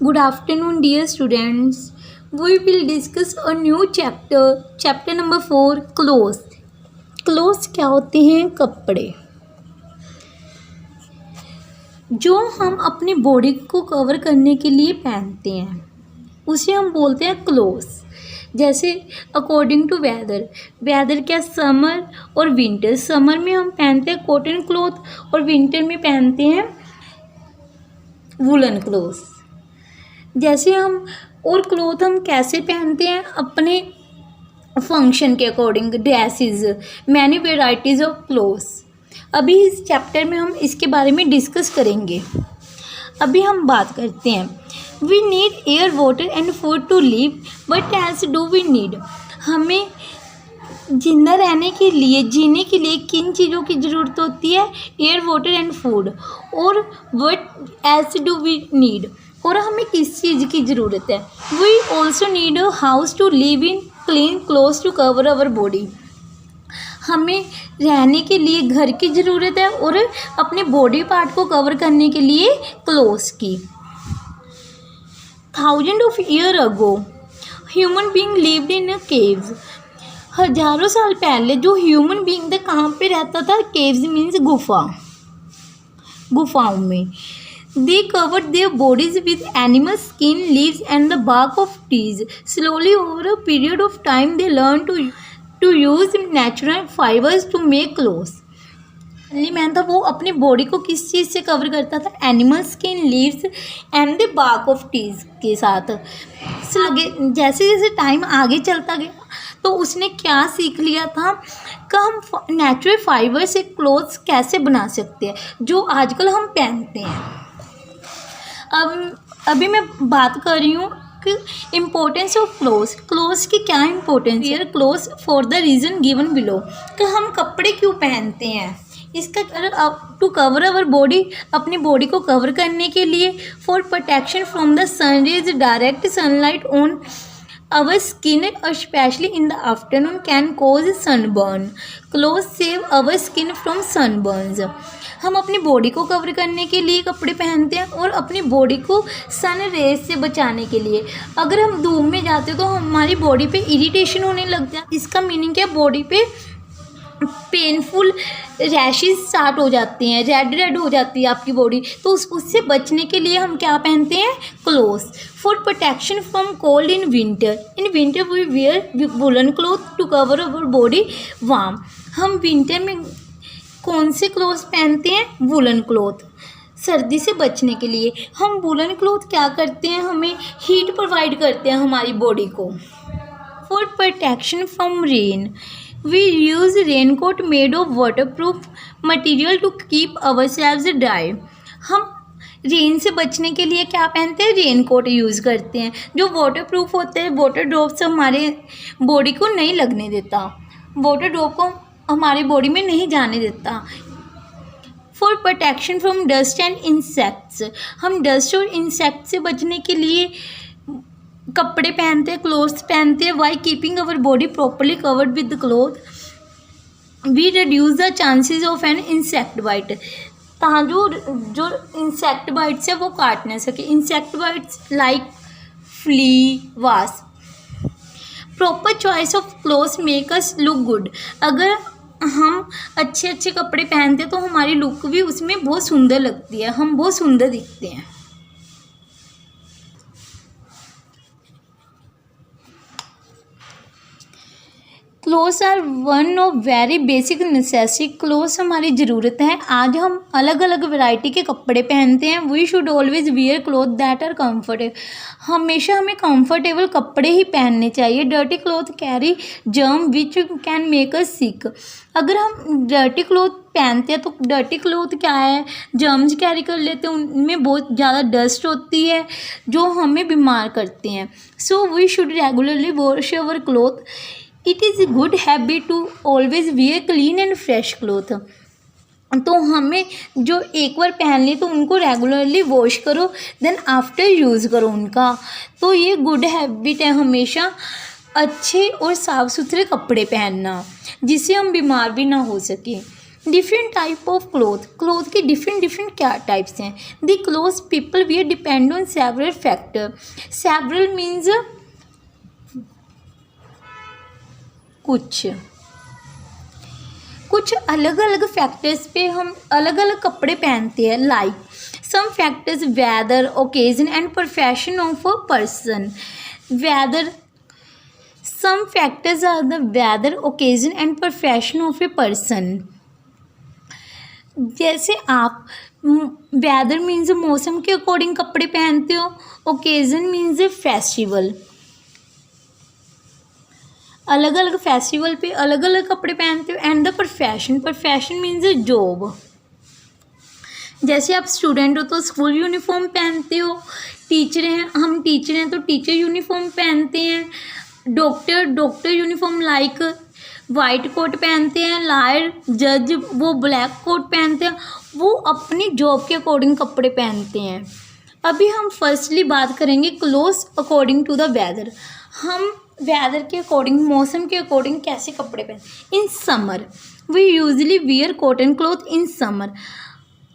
Good afternoon, dear students. We will discuss a new chapter, chapter number 4, clothes. Clothes क्या होते हैं? कपड़े जो हम अपनी बॉडी को कवर करने के लिए पहनते हैं उसे हम बोलते हैं क्लोथ्स। जैसे अकॉर्डिंग टू वेदर क्या, समर और विंटर। समर में हम पहनते हैं कॉटन क्लॉथ और विंटर में पहनते हैं वुलन क्लॉथ्स। जैसे हम और क्लॉथ हम कैसे पहनते हैं अपने फंक्शन के according. Dresses, many varieties of clothes. अभी इस चैप्टर में हम इसके बारे में डिस्कस करेंगे। अभी हम बात करते हैं we need air, water and food to live, but else do we need. हमें जिंदा रहने के लिए, जीने के लिए किन चीज़ों की ज़रूरत होती है? Air, water and food. और what else do we need, और हमें किस चीज़ की ज़रूरत है? We also need a house to live in, clean clothes to cover our body. हमें रहने के लिए घर की ज़रूरत है और अपने बॉडी पार्ट को कवर करने के लिए क्लोथ्स की। Thousand of year ago human being lived in a caves. हजारों साल पहले जो ह्यूमन बीइंग था कहाँ पे रहता था? केव्स मीन्स गुफाओं में। They covered their bodies with animal skin, leaves and the bark of trees. Slowly over a period of time they learned to use natural fibers to make clothes. पहली man था वो अपनी body को किस चीज़ से cover करता था? Animal skin, leaves and the bark of trees के साथ। जैसे जैसे टाइम आगे चलता गया तो उसने क्या सीख लिया था कि हम नेचुरल फाइबर से क्लोथ्स कैसे बना सकते हैं जो आजकल हम पहनते हैं। अभी मैं बात कर रही हूँ कि इम्पोर्टेंस ऑफ क्लोथ्स की क्या इम्पोर्टेंस है। Clothes for the reason given below, कि हम कपड़े क्यों पहनते हैं। इसका टू कवर अवर बॉडी, अपनी बॉडी को कवर करने के लिए। For protection from the sun rays, direct sunlight on our skin especially in the afternoon can cause sunburn. Clothes save our skin from sunburns. हम अपनी बॉडी को cover करने के लिए कपड़े पहनते हैं और अपनी बॉडी को सन रेज से बचाने के लिए। अगर हम धूप में जाते तो हमारी बॉडी पे इरिटेशन होने लग जाए। इसका मीनिंग क्या? बॉडी पे पेनफुल रैशेस स्टार्ट हो जाते हैं, रेड हो जाती है आपकी बॉडी। तो उससे बचने के लिए हम क्या पहनते हैं? Clothes. For protection from cold in winter we wear woollen cloth to cover our body warm. हम विंटर में कौन से क्लॉथ्स पहनते हैं? Woollen cloth. सर्दी से बचने के लिए हम वुलन क्लॉथ क्या करते हैं? हमें हीट प्रोवाइड करते हैं हमारी बॉडी को। For protection from rain we use raincoat made of waterproof material to keep ourselves dry. हम रेन से बचने के लिए क्या पहनते हैं? रेनकोट यूज़ करते हैं जो वाटरप्रूफ होते हैं। वाटर ड्रॉप्स हमारे बॉडी को नहीं लगने देता, वाटर ड्रॉप को हमारी बॉडी में नहीं जाने देता। For protection from dust and insects, हम डस्ट और इंसेक्ट से बचने के लिए कपड़े पहनते हैं, क्लोथ्स पहनते हैं। By keeping our body properly covered with the cloth we reduce the chances of an insect bite, ताकि जो इंसेक्ट बाइट्स है वो काट ना सके। Insect bites like flea, wasp. Proper choice of clothes make us look good. अगर हम अच्छे अच्छे कपड़े पहनते हैं तो हमारी लुक भी उसमें बहुत सुंदर लगती है, हम बहुत सुंदर दिखते हैं। Clothes are one of very basic necessity. Clothes हमारी ज़रूरत है। आज हम अलग अलग वैरायटी के कपड़े पहनते हैं। We should always wear cloth that are comfortable. हमेशा हमें कंफर्टेबल कपड़े ही पहनने चाहिए। Dirty cloth carry germ which can make us sick. अगर हम डर्टी क्लोथ पहनते हैं तो डर्टी क्लोथ क्या है? जर्म्स कैरी कर लेते हैं, उनमें बहुत ज़्यादा डस्ट होती है जो हमें बीमार करते हैं। So we should regularly wash our cloth. It is a good habit to always wear clean and fresh cloth. तो हमें जो एक बार पहन ली तो उनको रेगुलरली वॉश करो, देन आफ्टर यूज़ करो उनका। तो ये गुड हैबिट है हमेशा अच्छे और साफ़ सुथरे कपड़े पहनना, जिससे हम बीमार भी ना हो सके। डिफरेंट टाइप ऑफ क्लोथ के डिफरेंट क्या टाइप्स हैं। The clothes people wear depend on several factor. Several means कुछ अलग अलग फैक्टर्स पे हम अलग अलग कपड़े पहनते हैं। Like some factors weather, occasion and profession of a person. Weather, some factors are the weather, occasion and profession of a person. जैसे आप वेदर मीन्स मौसम के अकॉर्डिंग कपड़े पहनते हो, ओकेजन मीन्स फेस्टिवल, अलग अलग फेस्टिवल पे अलग अलग कपड़े पहनते हो। And the profession means job. जैसे आप स्टूडेंट हो तो स्कूल यूनिफॉर्म पहनते हो, हम टीचर हैं तो टीचर यूनिफॉर्म पहनते हैं, doctor uniform like white coat पहनते हैं, लॉयर जज वो ब्लैक कोट पहनते हैं, वो अपनी जॉब के अकॉर्डिंग कपड़े पहनते हैं। अभी हम फर्स्टली बात करेंगे clothes according to the weather. हम वेदर के अकॉर्डिंग, मौसम के अकॉर्डिंग कैसे कपड़े पहनते। In summer we usually wear cotton cloth in summer.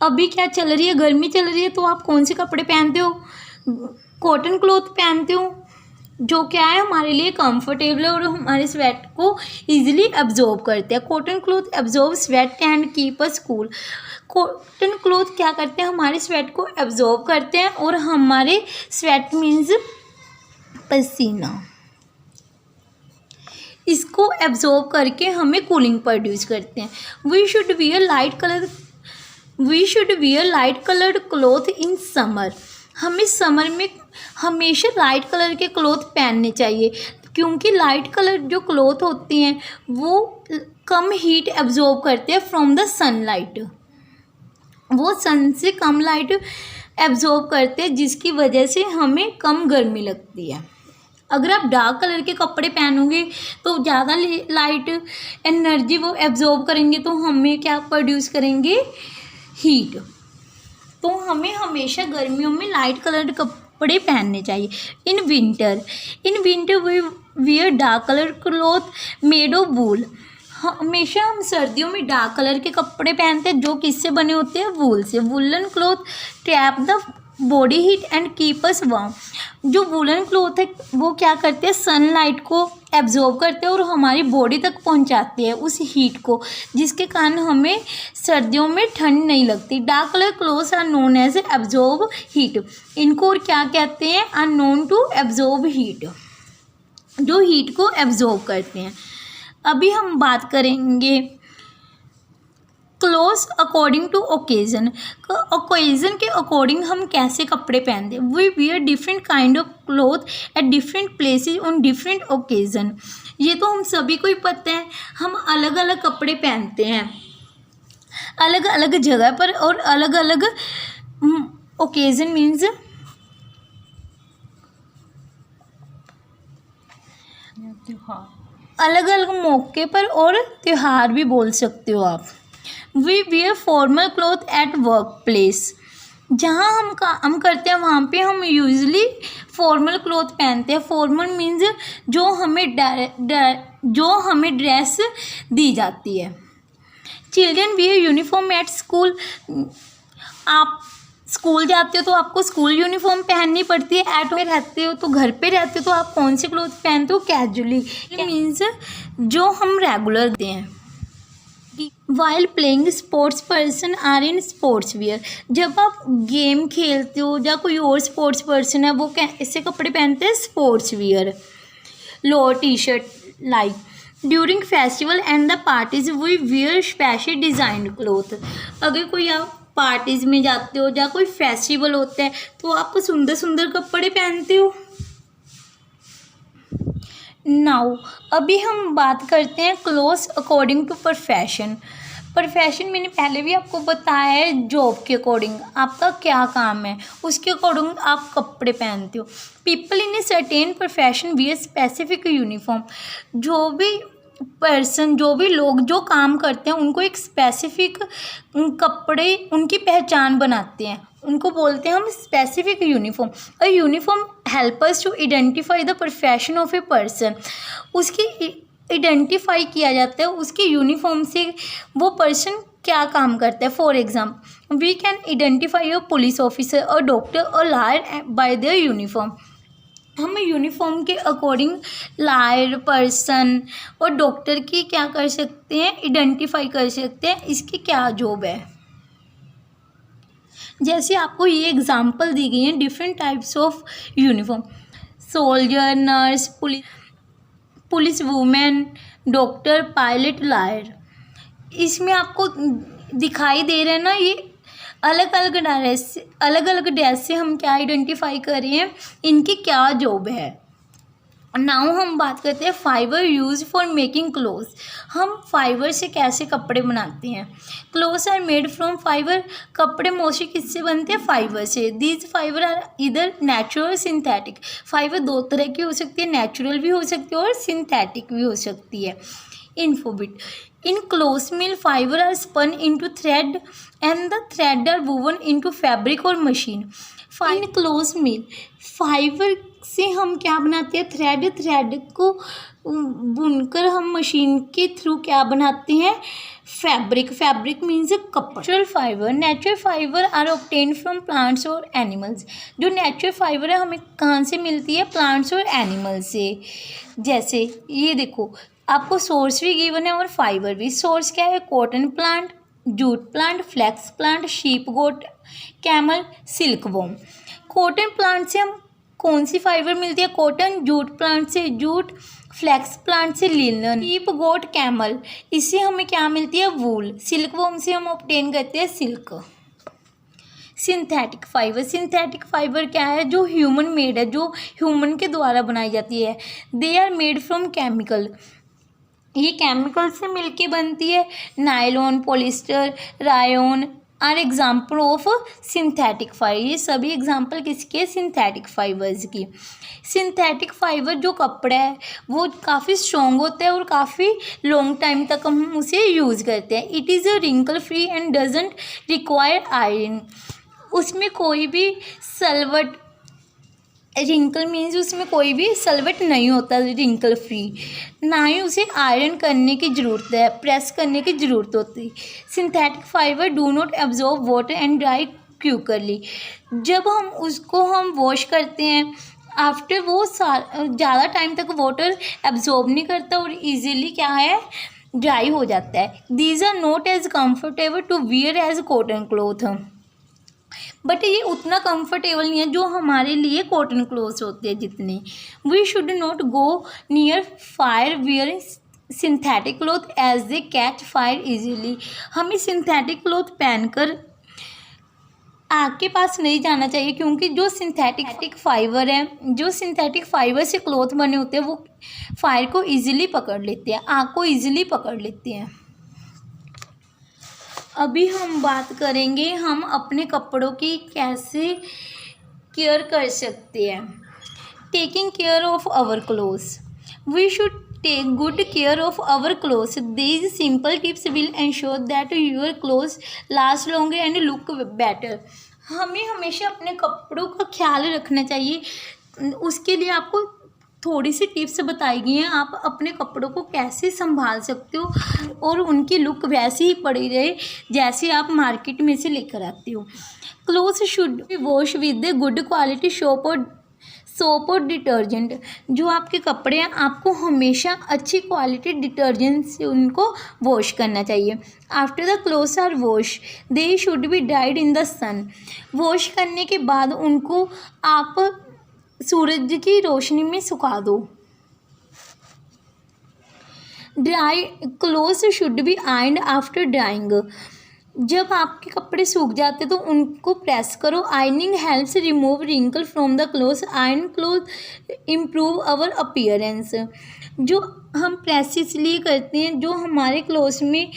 अभी क्या चल रही है, गर्मी चल रही है, तो आप कौन से कपड़े पहनते हो, कॉटन क्लॉथ पहनते हो, जो क्या है हमारे लिए कंफर्टेबल है और हमारे स्वेट को इजीली एब्जॉर्ब करते हैं। Cotton cloth absorb sweat and keep us cool. Cotton cloth क्या करते हैं, हमारे स्वेट को एब्जॉर्ब करते हैं और हमारे स्वेट मीन्स पसीना, इसको एब्जॉर्ब करके हमें कूलिंग प्रोड्यूस करते हैं। We should wear light coloured cloth in summer. हमें समर में हमेशा लाइट कलर के क्लॉथ पहनने चाहिए, क्योंकि लाइट कलर जो क्लॉथ होती हैं वो कम हीट एब्जॉर्ब करते हैं फ्रॉम द सनलाइट। वो सन से कम लाइट एब्जॉर्ब करते हैं, जिसकी वजह से हमें कम गर्मी लगती है। अगर आप डार्क कलर के कपड़े पहनोगे तो ज़्यादा लाइट एनर्जी वो एब्जॉर्ब करेंगे, तो हमें क्या प्रोड्यूस करेंगे, हीट। तो हमें हमेशा गर्मियों में लाइट कलर कपड़े पहनने चाहिए। In winter we wear dark colour cloth made of wool. हमेशा हम सर्दियों में डार्क कलर के कपड़े पहनते हैं, जो किससे बने होते हैं, वूल से। Woollen cloth trap the body heat and keep us warm. जो वुलन क्लॉथ है वो क्या करते हैं, सनलाइट को एब्जॉर्ब करते हैं और हमारी बॉडी तक पहुंचाते हैं उस हीट को, जिसके कारण हमें सर्दियों में ठंड नहीं लगती। Dark colour clothes are known as absorb heat. इनको और क्या कहते हैं, are known to absorb heat, जो हीट को एब्जॉर्ब करते हैं। अभी हम बात करेंगे clothes according to occasion. Occasion के अकॉर्डिंग हम कैसे कपड़े पहनते हैं। We wear different kind of cloth at different places on different occasion. ये तो हम सभी को ही पता है, हम अलग अलग कपड़े पहनते हैं अलग अलग जगह पर और अलग अलग ओकेजन मीन्स अलग अलग मौके पर, और त्यौहार भी बोल सकते हो आप। We wear formal cloth at work place. जहाँ हम करते हैं वहाँ पे हम यूजली फॉर्मल क्लॉथ पहनते हैं। फॉर्मल मीन्स जो हमें ड्रेस दी जाती है। Children wear uniform at school. आप स्कूल जाते हो तो आपको स्कूल यूनिफॉर्म पहननी पड़ती है। एट में रहते हो तो घर पे रहते हो तो आप कौन से क्लॉथ पहनते हो, कैजुअली मीन्स जो हम रेगुलर देते हैं। While playing sports person are in sports wear. जब आप गेम खेलते हो या कोई और स्पोर्ट्स पर्सन है वो कैसे कपड़े पहनते हैं, sports wear, lower T shirt like. During festival and the parties we wear special designed cloth. अगर कोई आप पार्टीज़ में जाते हो या कोई फेस्टिवल होता है तो आप सुंदर सुंदर कपड़े पहनते हो। नाउ अभी हम बात करते हैं clothes according to profession. Profession मैंने पहले भी आपको बताया है, जॉब के अकॉर्डिंग आपका क्या काम है उसके अकॉर्डिंग आप कपड़े पहनते हो। People in a certain profession wear specific uniform. जो भी लोग जो काम करते हैं उनको एक स्पेसिफिक कपड़े उनकी पहचान बनाते हैं, उनको बोलते हैं हम specific uniform. A uniform help us to identify the profession of a person. उसकी आइडेंटिफाई किया जाता है उसके यूनिफॉर्म से, वो पर्सन क्या काम करता है। For example we can identify a police officer और डॉक्टर और लायर बाय देयर यूनिफॉर्म। हम यूनिफॉर्म के अकॉर्डिंग लायर पर्सन और डॉक्टर की क्या कर सकते हैं, आइडेंटिफाई कर सकते हैं इसकी क्या जॉब है। जैसे आपको ये एग्जांपल दी गई हैं different types of uniform, soldier, nurse, police women, doctor, pilot, lawyer. इसमें आपको दिखाई दे रहा है ना, ये अलग अलग ड्रेस से हम क्या आइडेंटिफाई कर रहे हैं, इनकी क्या जॉब है। नाउ हम बात करते हैं fibre use for making cloth. हम फाइबर से कैसे कपड़े बनाते हैं। Clothes are made from fibre. कपड़े मोस्टली किससे बनते हैं, फाइबर से। These fibre are either natural और सिंथेटिक। फाइबर दो तरह की हो सकती है, नेचुरल भी हो सकती है और सिंथेटिक भी हो सकती है। Infobit in cloth mill fibre are spun into thread and the thread are woven into fabric और machine. In cloth mill fibre से हम क्या बनाते हैं, थ्रेड को बुनकर हम मशीन के थ्रू क्या बनाते हैं, फैब्रिक मीन्स कपड़ा। Natural fibre are obtained from plants और एनिमल्स। जो नेचुरल फाइबर है हमें कहाँ से मिलती है, प्लांट्स और एनिमल्स से। जैसे ये देखो आपको सोर्स भी गिवन है और फाइबर भी। सोर्स क्या है, cotton plant, jute plant, flax plant, sheep goat, camel, silk worm. Cotton plant से हम कौन सी फाइबर मिलती है, कॉटन। जूट प्लांट से जूट, फ्लैक्स प्लांट से लिनन, शीप गोट, कैमल, इससे हमें क्या मिलती है, वूल। सिल्क वॉर्म से हम ऑब्टेन करते हैं सिल्क। सिंथेटिक फाइबर क्या है, जो ह्यूमन मेड है, जो ह्यूमन के द्वारा बनाई जाती है। They are made from chemical. ये केमिकल से मिलके बनती है। Nylon, polyester, rayon are example of synthetic fibre. ये सभी एग्जाम्पल किसके, सिंथेटिक फाइबर्स की। सिंथेटिक फाइबर जो कपड़ा है वो काफ़ी स्ट्रॉन्ग होता है और काफ़ी लॉन्ग टाइम तक हम उसे यूज़ करते हैं। It is a wrinkle free and doesn't require iron. उसमें कोई भी सलवट, रिंकल मीन्स उसमें कोई भी सलवट नहीं होता, रिंकल फ्री। ना ही उसे आयरन करने की ज़रूरत है, प्रेस करने की ज़रूरत होती। Synthetic fibre do not absorb water and dry quickly. जब हम वॉश करते हैं आफ्टर वो ज़्यादा टाइम तक वाटर एब्जॉर्ब नहीं करता और इजीली क्या है, ड्राई हो जाता है। These are not as comfortable to wear as cotton cloth. But ये उतना कंफर्टेबल नहीं है जो हमारे लिए कॉटन क्लोथ्स होते हैं जितने। We should not go near fire wearing synthetic cloth as they catch fire easily. हमें सिंथेटिक क्लोथ पहनकर आग के पास नहीं जाना चाहिए, क्योंकि जो सिंथेटिक फाइबर है, जो सिंथेटिक फाइबर से क्लोथ बने होते हैं वो फायर को ईजिली पकड़ लेते हैं, आग को ईजिली पकड़ लेते हैं। अभी हम बात करेंगे हम अपने कपड़ों की कैसे केयर कर सकते हैं। Taking care of our clothes. We should take good care of our clothes. These simple tips will ensure that your clothes last longer and look better. हमें हमेशा अपने कपड़ों का ख्याल रखना चाहिए। उसके लिए आपको थोड़ी सी टिप्स बताई गई हैं, आप अपने कपड़ों को कैसे संभाल सकते हो और उनकी लुक वैसी ही पड़ी रहे जैसे आप मार्केट में से लेकर आते हो। Clothes should be wash with good quality soap और डिटर्जेंट। जो आपके कपड़े हैं आपको हमेशा अच्छी क्वालिटी डिटर्जेंट से उनको वॉश करना चाहिए। After the clothes are wash they should be dried in the sun. Wash करने के बाद उनको आप सूरज की रोशनी में सुखा दो। Dry clothes should be iron after drying. जब आपके कपड़े सूख जाते तो उनको प्रेस करो। Ironing helps remove wrinkle from the clothes. Iron cloth improve our appearance. जो हम प्रेस इसलिए करते हैं, जो हमारे क्लोथ्स में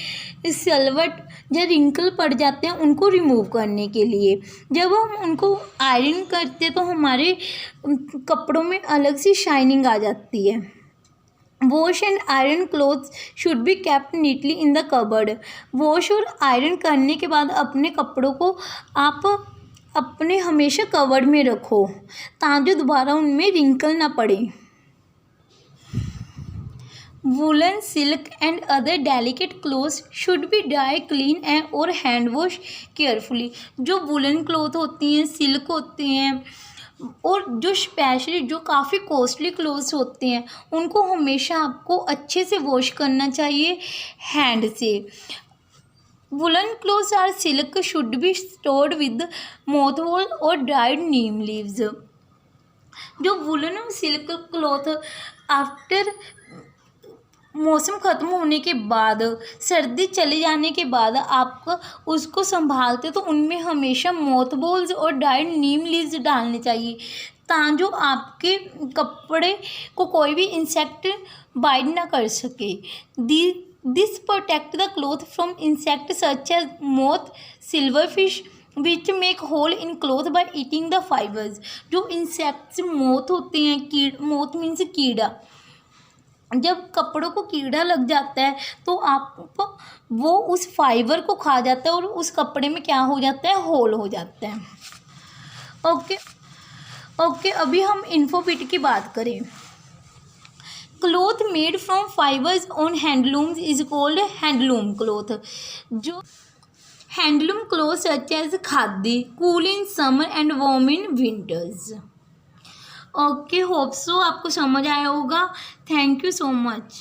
सलवट या रिंकल पड़ जाते हैं उनको रिमूव करने के लिए। जब हम उनको आयरन करते हैं तो हमारे कपड़ों में अलग सी शाइनिंग आ जाती है। Wash and iron clothes should be kept neatly in the cupboard. Wash और आयरन करने के बाद अपने कपड़ों को आप अपने हमेशा कबर्ड में रखो ताकि दोबारा उनमें रिंकल ना पड़े। Woollen, silk and other delicate clothes should B dry, clean and और हैंड वॉश केयरफुली। जो वुलन क्लोथ होती हैं, सिल्क होते हैं और जो स्पेशली जो काफ़ी कॉस्टली क्लोथ्स होते हैं, उनको हमेशा आपको अच्छे से वॉश करना चाहिए हैंड से। Woollen clothes or silk should be stored with mothball और ड्राइड नीम लीव्स। जो वुलन और सिल्क क्लॉथ आफ्टर मौसम ख़त्म होने के बाद, सर्दी चले जाने के बाद आप उसको संभालते तो उनमें हमेशा मोथबॉल्स और ड्राइड नीम लीव्स डालने चाहिए, ताकि आपके कपड़े को कोई भी इंसेक्ट बाइट ना कर सके। This protect the cloth from insect such as moth, silverfish which make hole in cloth by eating the fibres. जो इंसेक्ट्स मोथ होते हैं, मोथ मीन्स कीड़ा, जब कपड़ों को कीड़ा लग जाता है तो आप वो उस फाइबर को खा जाता है और उस कपड़े में क्या हो जाता है, होल हो जाता है। ओके, अभी हम इन्फोबिट की बात करें। Cloth made from fibres on handlooms is called handloom cloth. जो handloom cloth such as khadi, cool in summer and warm in winters. Okay, hope so आपको समझ आया होगा। Thank you so much.